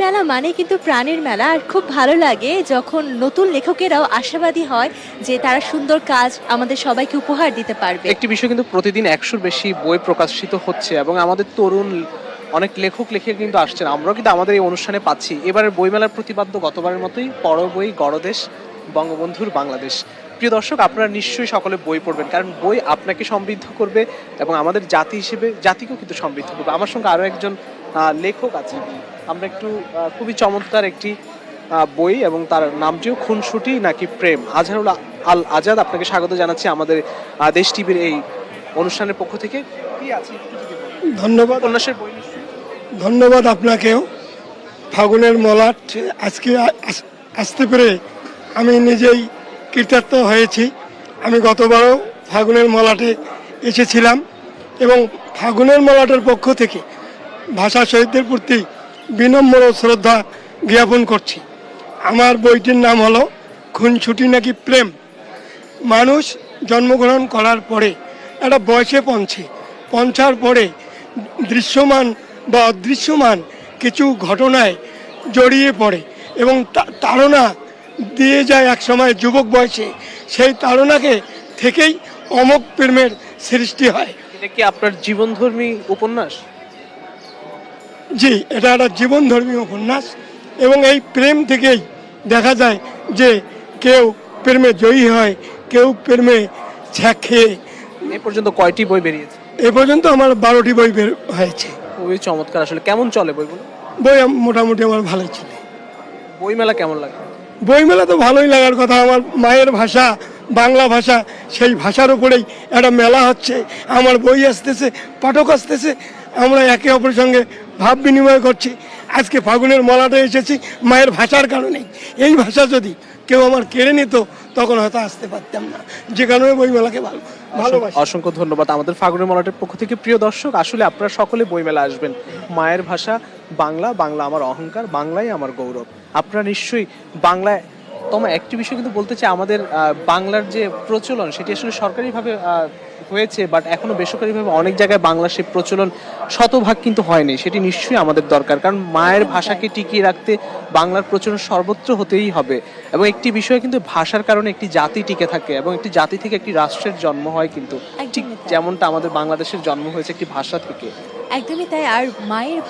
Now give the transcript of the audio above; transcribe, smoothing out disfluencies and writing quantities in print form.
মেলা মানে কিন্তু প্রাণের মেলা, আর খুব ভালো লাগে যখন নতুন লেখকেরাও আশাবাদী হয় যে তারা সুন্দর কাজ আমাদের সবাইকে উপহার দিতে পারবে। একটি বিষয় কিন্তু প্রতিদিন 100-র বেশি বই প্রকাশিত হচ্ছে এবং আমাদের তরুণ অনেক লেখক লেখিকা কিন্তু আসছেন। আমরাও কিন্তু আমাদের এই অনুষ্ঠানে পাচ্ছি। এবারের বইমেলার প্রতিপাদ্য গতবারের মতোই পড়ো বই গড়দেশ বঙ্গবন্ধুর বাংলাদেশ। প্রিয় দর্শক, আপনারা নিশ্চয়ই সকলে বই পড়বেন, কারণ বই আপনাকে সমৃদ্ধ করবে এবং আমাদের জাতি হিসেবে জাতিকেও কিন্তু সমৃদ্ধ করবে। আমার সঙ্গে আরও একজন লেখক আছে। আমরা একটু খুবই চমৎকার একটি বই এবং তার নামটিও খুনসুটি নাকি প্রেম, আজহারুল আল আজাদ, আপনাকে স্বাগত জানাচ্ছি আমাদের দেশ টিভির এই অনুষ্ঠানের পক্ষ থেকে। কি আছে একটু যদি বলেন। ধন্যবাদ। উপন্যাসের বই নিশ্চয়ই। ধন্যবাদ আপনাকেও। ফাগুনের মলাট আজকে আসতে পেরে আমি নিজেই কৃতার্থ হয়েছি। আমি গতবারও ফাগুনের মলাটে এসেছিলাম এবং ফাগুনের মলাটের পক্ষ থেকে ভাষা শহীদদের প্রতি বিনম্র শ্রদ্ধা জ্ঞাপন করছি। আমার বইটির নাম হলো খুনসুটি নাকি প্রেম। মানুষ জন্মগ্রহণ করার পরে একটা বয়সে পৌঁছার পরে দৃশ্যমান বা অদৃশ্যমান কিছু ঘটনায় জড়িয়ে পড়ে এবং তাড়না দিয়ে যায় এক সময় যুবক বয়সে। সেই তাড়নাকে থেকেই অমোঘ প্রেমের সৃষ্টি হয়। এটা কি আপনার জীবনধর্মী উপন্যাস? জি, এটা একটা জীবনধর্মী উপন্যাস এবং এই প্রেম থেকেই দেখা যায় যে কেউ প্রেমে জয়ী হয়, কেউ প্রেমে ছ্যাঁক খেয়ে। এ পর্যন্ত কয়টি বই বেরিয়েছে? এ পর্যন্ত আমার 12টি বই বের হয়েছে। খুবই চমৎকার। আসলে কেমন চলে বইগুলো? বই মোটামুটি আমার ভালোই ছিল। বইমেলা কেমন লাগে? বইমেলা তো ভালোই লাগার কথা। আমার মায়ের ভাষা বাংলা ভাষা, সেই ভাষার উপরেই একটা মেলা হচ্ছে। আমার বই আসতেছে, পাঠক আসতেছে, আমরা একে অপরের সঙ্গে ভাব বিনিময় করছি। আজকে ফাগুনের মলাটে এসেছি মায়ের ভাষার কারণে। এই ভাষা যদি কেউ আমার কেড়ে নিত তখন হয়তো আসতে পারতাম না, যে কারণে বইমেলাকে ভালোবাসি। অসংখ্য ধন্যবাদ আমাদের ফাগুনের মলাটের পক্ষ থেকে। প্রিয় দর্শক, আসলে আপনারা সকলে বইমেলা আসবেন। মায়ের ভাষা বাংলা, বাংলা আমার অহংকার, বাংলাই আমার গৌরব। আপনারা নিশ্চয়ই বাংলায় একটি বিষয় কিন্তু বলতে চাই, আমাদের বাংলার যে প্রচলন সেটি আসলে সরকারিভাবে হয়েছে, বাট এখনো বেসরকারিভাবে অনেক জায়গায় বাংলার সেই প্রচলন শতভাগ কিন্তু হয়নি। সেটি নিশ্চয়ই আমাদের দরকার, কারণ মায়ের ভাষাকে টিকিয়ে রাখতে বাংলার প্রচলন সর্বত্র হতেই হবে। এবং একটি বিষয় কিন্তু ভাষার কারণে একটি জাতি টিকে থাকে এবং একটি জাতি থেকে একটি রাষ্ট্রের জন্ম হয়, কিন্তু ঠিক যেমনটা আমাদের বাংলাদেশের জন্ম হয়েছে একটি ভাষা থেকে। একদমই তাই। আর মায়ের